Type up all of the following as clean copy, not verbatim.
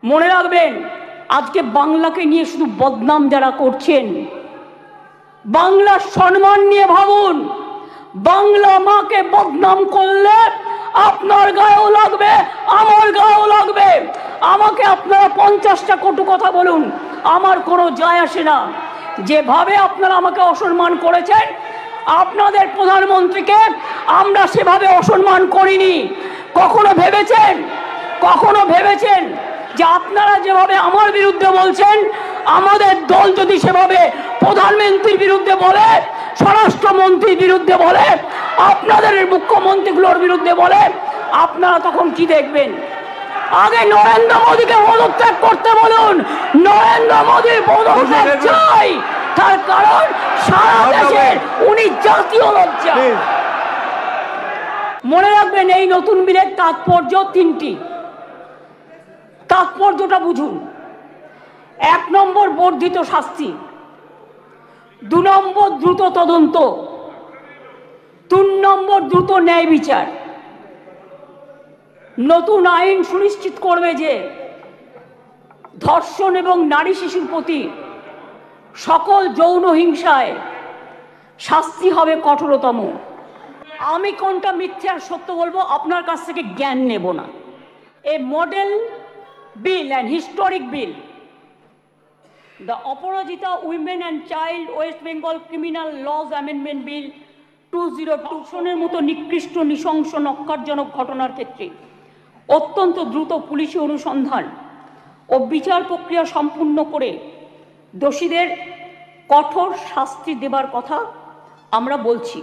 মনে রাখবেন, আজকে বাংলাকে নিয়ে শুধু বদনাম যারা করছেন, বাংলার সম্মান নিয়ে ভাবুন। বাংলা মাকে বদনাম করলে আপনার গায়েও লাগবে, আমার গায়েও লাগবে। আমাকে আপনারা 50টা কটু কথা বলুন, আমার কোনো যায় আসে না। যেভাবে আপনারা আমাকে অসম্মান করেছেন, আপনাদের প্রধানমন্ত্রীকে আমরা সেভাবে অসম্মান করিনি। কখনো ভেবেছেন যে আপনারা যেভাবে আমার বিরুদ্ধে বলছেন, আমাদের দল যদি সেভাবে প্রধানমন্ত্রীর বিরুদ্ধে বলে, স্বরাষ্ট্রমন্ত্রীর বিরুদ্ধে বলে, আপনাদের মুখ্যমন্ত্রীগুলোর বিরুদ্ধে বলে, আপনারা তখন কি দেখবেন? আগে নরেন্দ্র মোদীকে পদত্যাগ করতে বলুন। নরেন্দ্র মোদীর পদত্যাগ চাই, তার কারণ সারা দেশে উনি জাতীয় লজ্জা। মনে রাখবেন, এই নতুন বিলের তাৎপর্য 3টি। তাৎপর্যটা বুঝুন। 1 নম্বর বর্ধিত শাস্তি, 2 নম্বর দ্রুত তদন্ত, 3 নম্বর দ্রুত ন্যায় বিচার। নতুন আইন সুনিশ্চিত করবে যে ধর্ষণ এবং নারী শিশুর প্রতি সকল যৌন হিংসায় শাস্তি হবে কঠোরতম। আমি কোনটা মিথ্যে আর সত্য বলবো, আপনার কাছ থেকে জ্ঞান নেব না। এ model bill and historic bill, the Aparajita Women and Child West Bengal Criminal Laws Amendment Bill 2002 মতো নিকৃষ্ট, নৃশংস, নক্কারজনক ঘটনার ক্ষেত্রে অত্যন্ত দ্রুত পুলিশি অনুসন্ধান ও বিচার প্রক্রিয়া সম্পূর্ণ করে দোষীদের কঠোর শাস্তি দেবার কথা আমরা বলছি।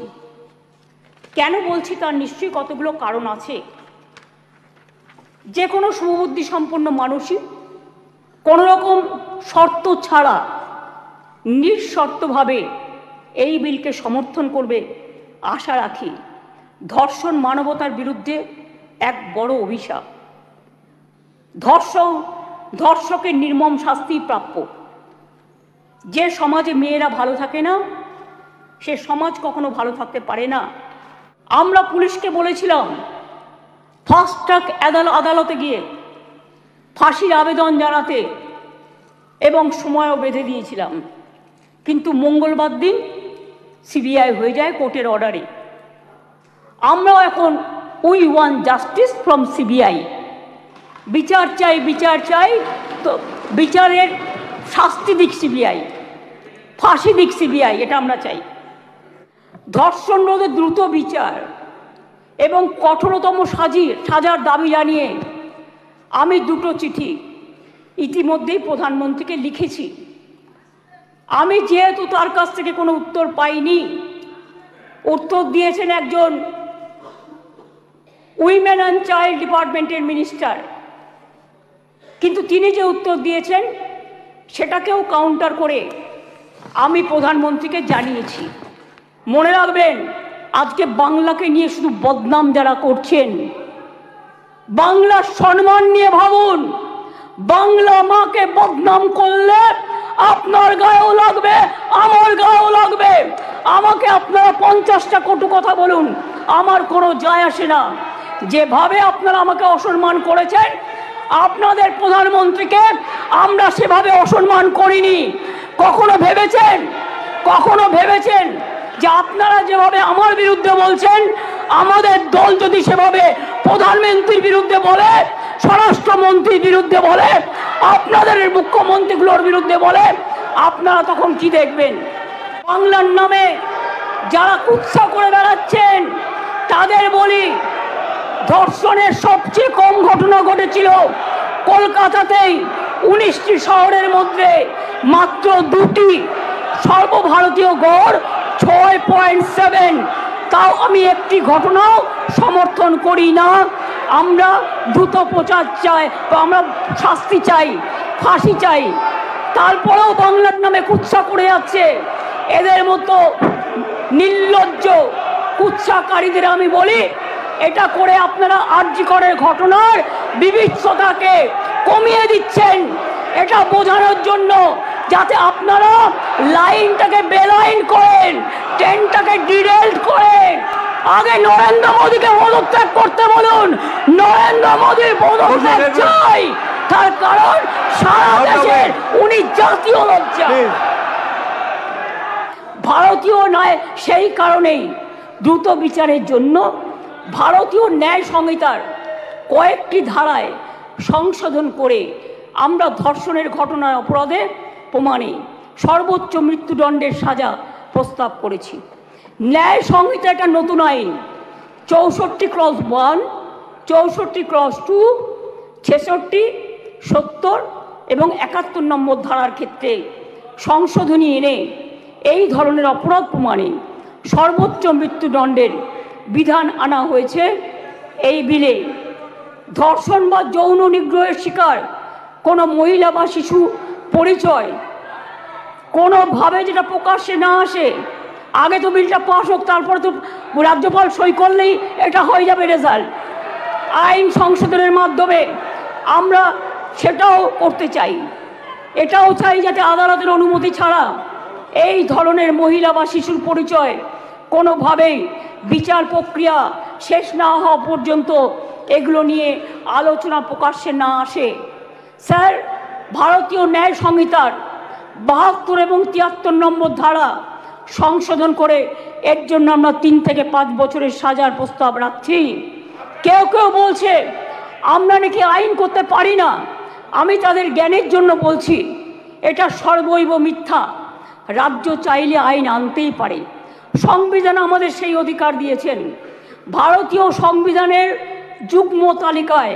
কেন বলছি তার নিশ্চয়ই কতগুলো কারণ আছে। যে কোনো সুবুদ্ধি সম্পন্ন মানুষই কোনো রকম শর্ত ছাড়া নিঃশর্তভাবে এই বিলকে সমর্থন করবে আশা রাখি। ধর্ষণ মানবতার বিরুদ্ধে এক বড় অভিশাপ। ধর্ষকের নির্মম শাস্তি প্রাপ্য। যে সমাজে মেয়েরা ভালো থাকে না, সে সমাজ কখনো ভালো থাকতে পারে না। আমরা পুলিশকে বলেছিলাম ফাস্ট ট্র্যাক আদালতে গিয়ে ফাঁসির আবেদন জানাতে, এবং সময়ও বেঁধে দিয়েছিলাম। কিন্তু মঙ্গলবার দিন সিবিআই হয়ে যায় কোর্টের অর্ডারে। আমরাও এখন we want justice from CBI. বিচার চাই, তো বিচারের শাস্তি দিক সিবিআই, ফাঁসি দিক সিবিআই, এটা আমরা চাই। ধর্ষণ রোধে দ্রুত বিচার এবং কঠোরতম সাজার দাবি জানিয়ে আমি 2টো চিঠি ইতিমধ্যেই প্রধানমন্ত্রীকে লিখেছি। আমি যেহেতু তার কাছ থেকে কোনো উত্তর পাইনি, উত্তর দিয়েছেন একজন উইমেন অ্যান্ড চাইল্ড ডিপার্টমেন্টের মিনিস্টার, কিন্তু তিনি যে উত্তর দিয়েছেন সেটাকেও কাউন্টার করে আমি প্রধানমন্ত্রীকে জানিয়েছি। মনে রাখবেন, আজকে বাংলাকে নিয়ে শুধু বদনাম যারা করছেন, বাংলার সম্মান নিয়ে ভাবুন। বাংলা মাকে বদনাম করলে আপনার গায়েও লাগবে, আমার গায়েও লাগবে। আমাকে আপনারা 50টা কটু কথা বলুন, আমার কোনো যায় আসে না। যেভাবে আপনারা আমাকে অসম্মান করেছেন, আপনাদের প্রধানমন্ত্রীকে আমরা সেভাবে অসম্মান করিনি। কখনো ভেবেছেন যে আপনারা যেভাবে আমার বিরুদ্ধে বলছেন, আমাদের দল যদি সেভাবে প্রধানমন্ত্রীর বিরুদ্ধে বলে, স্বরাষ্ট্রমন্ত্রীর বিরুদ্ধে বলে, আপনাদের মুখ্যমন্ত্রীগুলোর বিরুদ্ধে বলে, আপনারা তখন কি দেখবেন? বাংলার নামে যারা কুৎসা করে বেড়াচ্ছেন তাদের বলি, ধর্ষণের সবচেয়ে কম ঘটনা ঘটেছিল কলকাতাতেই। 19টি শহরের মধ্যে মাত্র 2টি, সর্বভারতীয় গড় 6.7। তাও আমি একটি ঘটনাও সমর্থন করি না। আমরা দ্রুত প্রচার চাই, আমরা শাস্তি চাই, ফাঁসি চাই। তারপরেও বাংলার নামে কুৎসা করে যাচ্ছে এদের মতো নির্লজ্জ কুৎসাকারীদের আমি বলি, এটা করে আপনারা আরজি করের ঘটনার বিভৎসতাকে কমিয়ে দিচ্ছেন। এটা বোঝানোর জন্য যাতে আপনারা লাইনটাকে বেলাইন করেন, ট্রেনটাকে ডিরেল্ট করেন। আগে নরেন্দ্র মোদীকে পদত্যাগ করতে বলুন। নরেন্দ্র মোদীর পদত্যাগ চাই, তার কারণ সারা দেশের উনি জাতীয় লজ্জা। ভারতীয় নয়, সেই কারণেই দ্রুত বিচারের জন্য ভারতীয় ন্যায় সংহিতার কয়েকটি ধারায় সংশোধন করে আমরা ধর্ষণের ঘটনার অপরাধে প্রমাণে সর্বোচ্চ মৃত্যুদণ্ডের সাজা প্রস্তাব করেছি। ন্যায় সংহিতা একটা নতুন আইন 64(1), 64(2), 66, 70 এবং 71 নম্বর ধারার ক্ষেত্রে সংশোধনী এনে এই ধরনের অপরাধ প্রমাণে সর্বোচ্চ মৃত্যুদণ্ডের বিধান আনা হয়েছে এই বিলে। ধর্ষণ বা যৌন নিগ্রহের শিকার কোনো মহিলা বা শিশু পরিচয় কোনোভাবে যেটা প্রকাশ্যে না আসে, আগে তো বিলটা পাস হোক, তারপরে তো রাজ্যপাল সই করলেই এটা হয়ে যাবে রেজাল্ট। আইন সংশোধনের মাধ্যমে আমরা সেটাও করতে চাই। এটাও চাই যাতে আদালতের অনুমতি ছাড়া এই ধরনের মহিলা বা শিশুর পরিচয় কোনোভাবেই বিচার প্রক্রিয়া শেষ না হওয়া পর্যন্ত এগুলো নিয়ে আলোচনা প্রকাশ্যে না আসে। স্যার, ভারতীয় ন্যায় সংহিতার 72 এবং 73 নম্বর ধারা সংশোধন করে এর জন্য আমরা 3 থেকে 5 বছরের সাজার প্রস্তাব রাখছি। কেউ কেউ বলছে আমরা নাকি আইন করতে পারি না। আমি তাদের জ্ঞানের জন্য বলছি, এটা সর্বৈব মিথ্যা। রাজ্য চাইলে আইন আনতেই পারে। সংবিধান আমাদের সেই অধিকার দিয়েছেন। ভারতীয় সংবিধানের যুগ্ম তালিকায়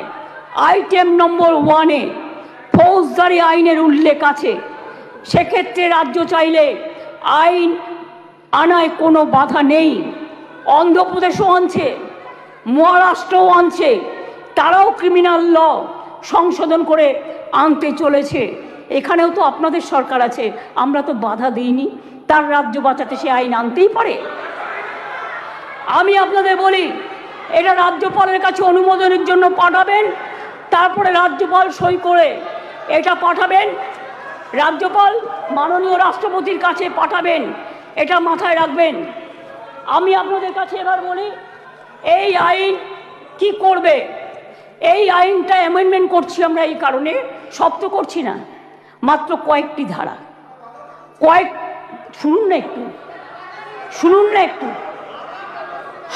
আইটেম নম্বর 1-এ ফৌজদারি আইনের উল্লেখ আছে। সেক্ষেত্রে রাজ্য চাইলে আইন আনায় কোনো বাধা নেই। অন্ধ্রপ্রদেশও আনছে, মহারাষ্ট্রও আনছে, তারাও ক্রিমিনাল ল সংশোধন করে আনতে চলেছে। এখানেও তো আপনাদের সরকার আছে, আমরা তো বাধা দিইনি। তার রাজ্য বাঁচাতে সে আইন আনতেই পারে। আমি আপনাদের বলি, এটা রাজ্যপালের কাছে অনুমোদনের জন্য পাঠাবেন, তারপরে রাজ্যপাল সই করে এটা পাঠাবেন, রাজ্যপাল মাননীয় রাষ্ট্রপতির কাছে পাঠাবেন। এটা মাথায় রাখবেন। আমি আপনাদের কাছে এবার বলি, এই আইন কি করবে? এই আইনটা অ্যামেন্ডমেন্ট করছি আমরা এই কারণে, সব তো করছি না, মাত্র কয়েকটি ধারা। শুনুন না একটু, শুনুন না একটু,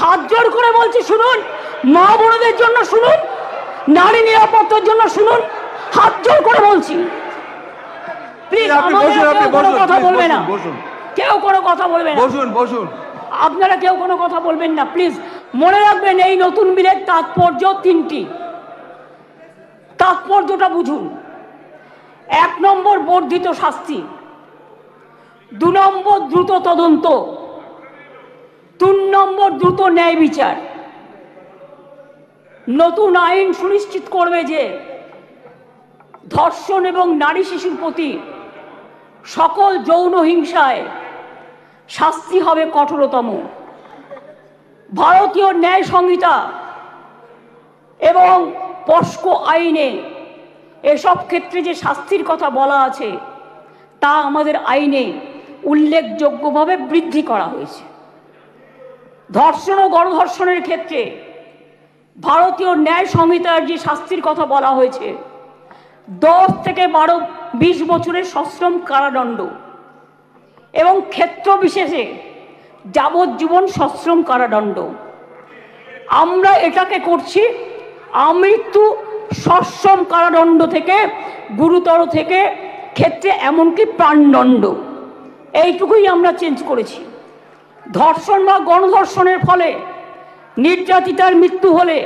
হাত জোর করে বলছি শুনুন। মা বোনদের জন্য শুনুন, নারী নিরাপত্তার জন্য শুনুন, হাত জোর করে বলছি। প্লিজ কোনো কথা বলবে না, কেউ কোনো কথা বলবে না, আপনারা কেউ কোনো কথা বলবেন না প্লিজ। মনে রাখবেন, এই নতুন বিলের তাৎপর্য 3টি। তাৎপর্যটা বুঝুন। 1 নম্বর বর্ধিত শাস্তি, 2 নম্বর দ্রুত তদন্ত, 3 নম্বর দ্রুত ন্যায় বিচার। নতুন আইন সুনিশ্চিত করবে যে ধর্ষণ এবং নারী শিশুর প্রতি সকল যৌন হিংসায় শাস্তি হবে কঠোরতম। ভারতীয় ন্যায় সংহিতা এবং পস্কো আইনে এসব ক্ষেত্রে যে শাস্তির কথা বলা আছে তা আমাদের আইনে উল্লেখযোগ্যভাবে বৃদ্ধি করা হয়েছে। ধর্ষণ ও গণধর্ষণের ক্ষেত্রে ভারতীয় ন্যায় সংহিতার যে শাস্তির কথা বলা হয়েছে 10 থেকে 20 বছরের সশ্রম কারাদণ্ড এবং ক্ষেত্র বিশেষে যাবজ্জীবন সশ্রম কারাদণ্ড। আমরা এটাকে করছি আমৃত্যু সশ্রম কারাদণ্ড থেকে গুরুতর থেকে ক্ষেত্রে এমনকি প্রাণদণ্ড, এইটুকুই আমরা চেঞ্জ করেছি। ধর্ষণ বা গণধর্ষণের ফলে নির্যাতিতার মৃত্যু হলে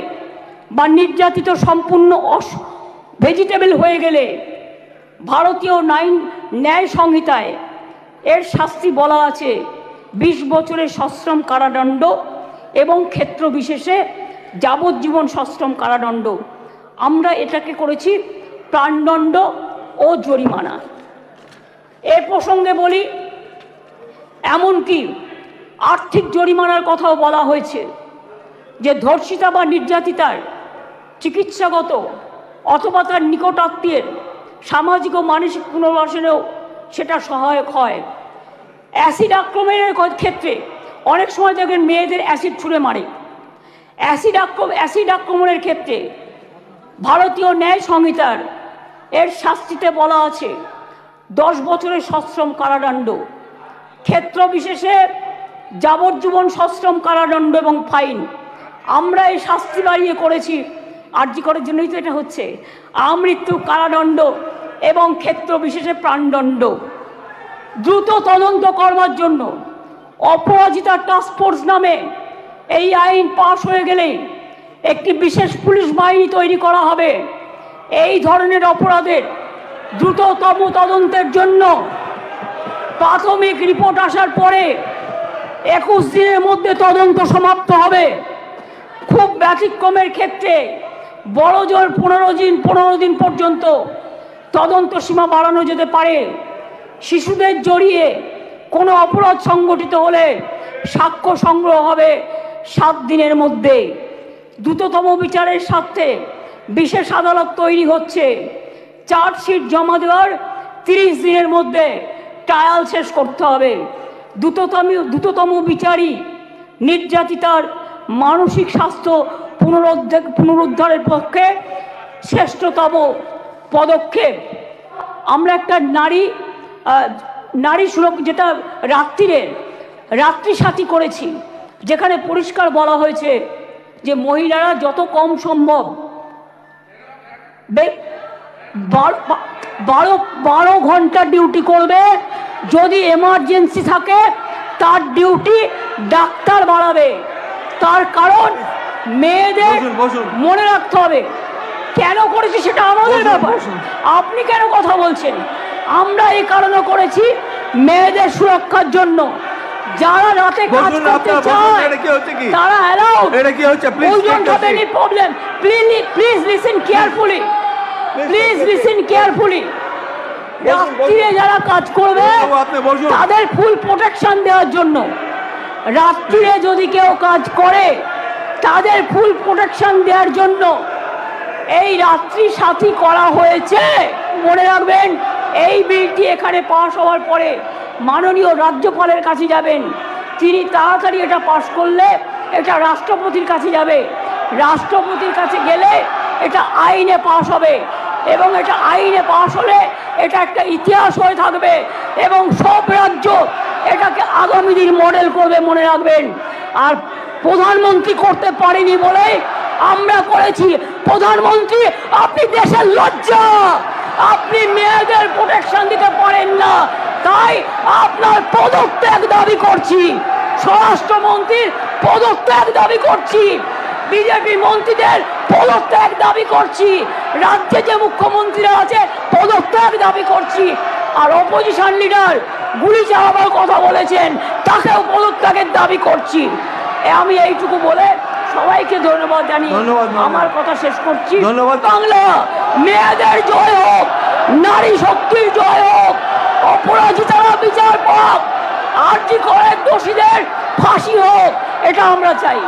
বা নির্যাতিত সম্পূর্ণ ভেজিটেবল হয়ে গেলে ভারতীয় ন্যায় সংহিতায় এর শাস্তি বলা আছে 20 বছরের সশ্রম কারাদণ্ড এবং ক্ষেত্র বিশেষে যাবজ্জীবন সশ্রম কারাদণ্ড। আমরা এটাকে করেছি প্রাণদণ্ড ও জরিমানা। এ প্রসঙ্গে বলি, এমনকি আর্থিক জরিমানার কথাও বলা হয়েছে যে ধর্ষিতা বা নির্যাতিতার চিকিৎসাগত অথবা তার নিকটাত্মীয়ের সামাজিক ও মানসিক পুনর্বাসনেও সেটা সহায়ক হয়। অ্যাসিড আক্রমণের ক্ষেত্রে অনেক সময় দেখবেন মেয়েদের অ্যাসিড ছুঁড়ে মারে। অ্যাসিড আক্রমণের ক্ষেত্রে ভারতীয় ন্যায় সংহিতার এর শাস্তিতে বলা আছে 10 বছরের সশ্রম কারাদণ্ড, ক্ষেত্র বিশেষে যাবজ্জীবন সশ্রম কারাদণ্ড এবং ফাইন। আমরা এই শাস্তি বাড়িয়ে করেছি, আরজি করার জন্যই তো এটা হচ্ছে, আমৃত্যু কারাদণ্ড এবং ক্ষেত্র বিশেষে প্রাণদণ্ড। দ্রুত তদন্ত করবার জন্য অপরাজিতা টাস্কফোর্স নামে এই আইন পাশ হয়ে গেলে একটি বিশেষ পুলিশ বাহিনী তৈরি করা হবে। এই ধরনের অপরাধের দ্রুততম তদন্তের জন্য প্রাথমিক রিপোর্ট আসার পরে 21 দিনের মধ্যে তদন্ত সমাপ্ত হবে। খুব ব্যতিক্রমের ক্ষেত্রে বড় জোর 15 দিন পর্যন্ত তদন্ত সীমা বাড়ানো যেতে পারে। শিশুদের জড়িয়ে কোনো অপরাধ সংগঠিত হলে সাক্ষ্য সংগ্রহ হবে 7 দিনের মধ্যে। দ্রুততম বিচারের স্বার্থে বিশেষ আদালত তৈরি হচ্ছে। চার্জশিট জমা দেওয়ার 30 দিনের মধ্যে ট্রায়াল শেষ করতে হবে। দ্রুততম বিচারী নির্যাতিতার মানসিক স্বাস্থ্য পুনরুদ্ধারের পক্ষে শ্রেষ্ঠতম পদক্ষেপ। আমরা একটা নারী সুরক্ষা, যেটা রাত্রি সাথী করেছি, যেখানে পরিষ্কার বলা হয়েছে যে মহিলারা যত কম সম্ভব 12 ঘন্টা ডিউটি করবে। যদি এমার্জেন্সি থাকে তার ডিউটি ডাক্তার বাড়াবে। তার কারণ মেয়েদের মনে রাখতে হবে কেন করেছি, সেটা আমাদের ব্যাপার। আপনি কেন কথা বলছেন? আমরা এই কারণে করেছি মেয়েদের সুরক্ষার জন্য। যারা রাতে কাজ করতে চায় তারা allowed. Problem, please listen carefully, রাত্রিরে যারা কাজ করবে তাদের ফুল প্রোটেকশন দেওয়ার জন্য। রাত্রিরে যদি কেউ কাজ করে তাদের ফুল প্রোটেকশন দেওয়ার জন্য এই রাত্রি সাথী করা হয়েছে। মনে রাখবেন, এই বিলটি এখানে পাশ হওয়ার পরে মাননীয় রাজ্যপালের কাছে যাবেন। তিনি তাড়াতাড়ি এটা পাশ করলে এটা রাষ্ট্রপতির কাছে যাবে। রাষ্ট্রপতির কাছে গেলে এটা আইনে পাশ হবে এবং এটা আইনে পাশ হলে এটা একটা ইতিহাস হয়ে থাকবে এবং সব রাজ্য এটাকে আগামী দিন মডেল করবে, মনে রাখবেন। আর প্রধানমন্ত্রী করতে পারেনি বলে আমরা করেছি। প্রধানমন্ত্রী, আপনি দেশের লজ্জা, আপনি মেয়েদের প্রোটেকশন দিতে পারেন না, তাই আপনার পদত্যাগ দাবি করছি। স্বরাষ্ট্রমন্ত্রীর পদত্যাগ দাবি করছি, বিজেপি মন্ত্রীদের পদত্যাগ দাবি করছি, রাজ্যে যে মুখ্যমন্ত্রীরা আছে পদত্যাগ দাবি করছি। আর অপোজিশন লিডার গুলি চালাবার কথা বলেছেন, তাকেও পদত্যাগের দাবি করছি। আমি এইটুকু বলে সবাইকে ধন্যবাদ জানিয়ে আমার কথা শেষ করছি। বাংলা মেয়েদের জয় হোক, নারী শক্তির জয় হোক, অপরাজিতারা বিচার পাক, আরজি করের দোষীদের ফাঁসি হোক, এটা আমরা চাই।